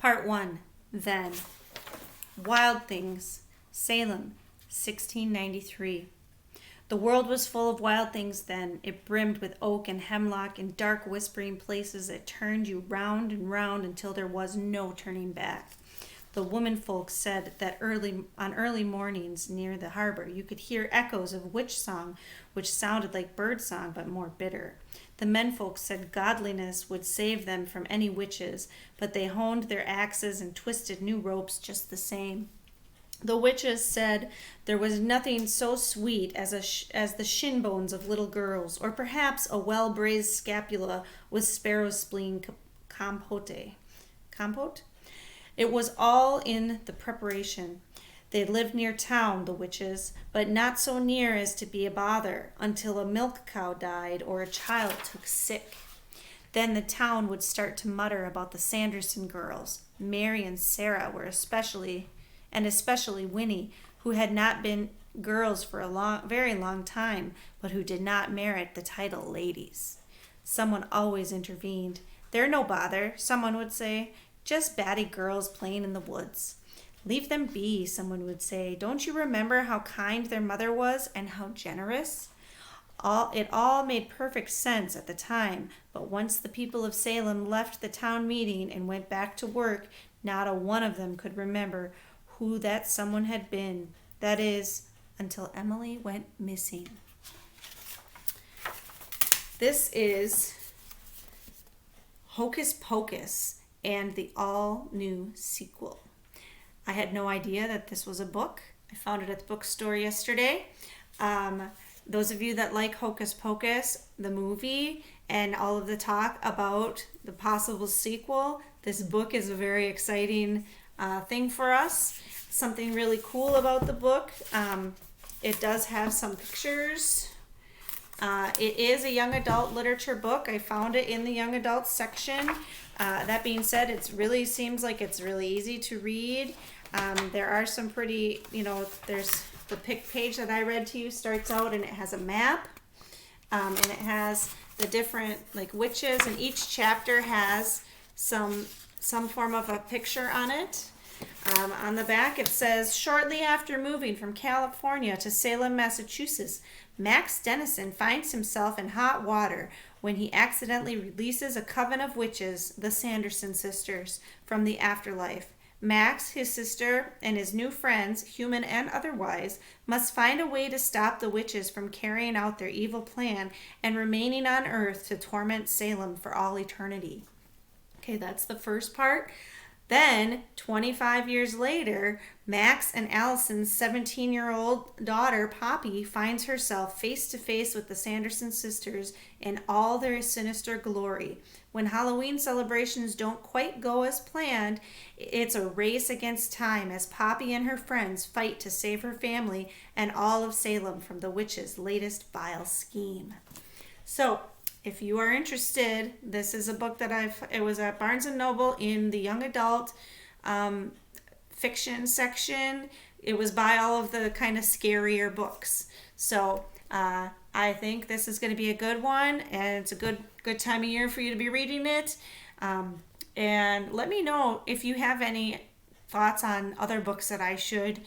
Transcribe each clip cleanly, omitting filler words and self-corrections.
Part 1. Then. Wild Things. Salem, 1693. The world was full of wild things then. It brimmed with oak and hemlock and dark whispering places that turned you round and round until there was no turning back. The women folks said that on early mornings near the harbor you could hear echoes of witch song, which sounded like bird song but more bitter. The men folks said godliness would save them from any witches, but they honed their axes and twisted new ropes just the same. The witches said there was nothing so sweet as the shin bones of little girls, or perhaps a well-braised scapula with sparrow spleen compote. Compote? It was all in the preparation. They lived near town, the witches, but not so near as to be a bother, until a milk cow died or a child took sick. Then the town would start to mutter about the Sanderson girls. Mary and Sarah were especially Winnie, who had not been girls for a very long time, but who did not merit the title ladies. Someone always intervened. "They're no bother," someone would say. "Just batty girls playing in the woods." "Leave them be," someone would say. "Don't you remember how kind their mother was and how generous?" It all made perfect sense at the time, but once the people of Salem left the town meeting and went back to work, not a one of them could remember who that someone had been. That is, until Emily went missing. This is Hocus Pocus and the all-new sequel. I had no idea that this was a book. I found it at the bookstore yesterday. Those of you that like Hocus Pocus, the movie, and all of the talk about the possible sequel, this book is a very exciting thing for us. Something really cool about the book. It does have some pictures. It is a young adult literature book. I found it in the young adult section. That being said, it really seems like it's really easy to read. There are some pretty, there's the page that I read to you starts out and it has a map. And it has the different witches, and each chapter has some form of a picture on it. On the back it says, shortly after moving from California to Salem, Massachusetts, Max Dennison finds himself in hot water when he accidentally releases a coven of witches, the Sanderson sisters, from the afterlife. Max, his sister, and his new friends, human and otherwise, must find a way to stop the witches from carrying out their evil plan and remaining on Earth to torment Salem for all eternity. Okay, that's the first part. Then, 25 years later, Max and Allison's 17-year-old daughter, Poppy, finds herself face to face with the Sanderson sisters in all their sinister glory. When Halloween celebrations don't quite go as planned, it's a race against time as Poppy and her friends fight to save her family and all of Salem from the witches' latest vile scheme. So, if you are interested, this is a book that it was at Barnes & Noble in the young adult fiction section. It was by all of the kind of scarier books. So I think this is going to be a good one, and it's a good time of year for you to be reading it. And let me know if you have any thoughts on other books that I should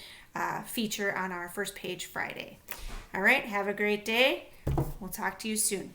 feature on our First Page Friday. All right, have a great day. We'll talk to you soon.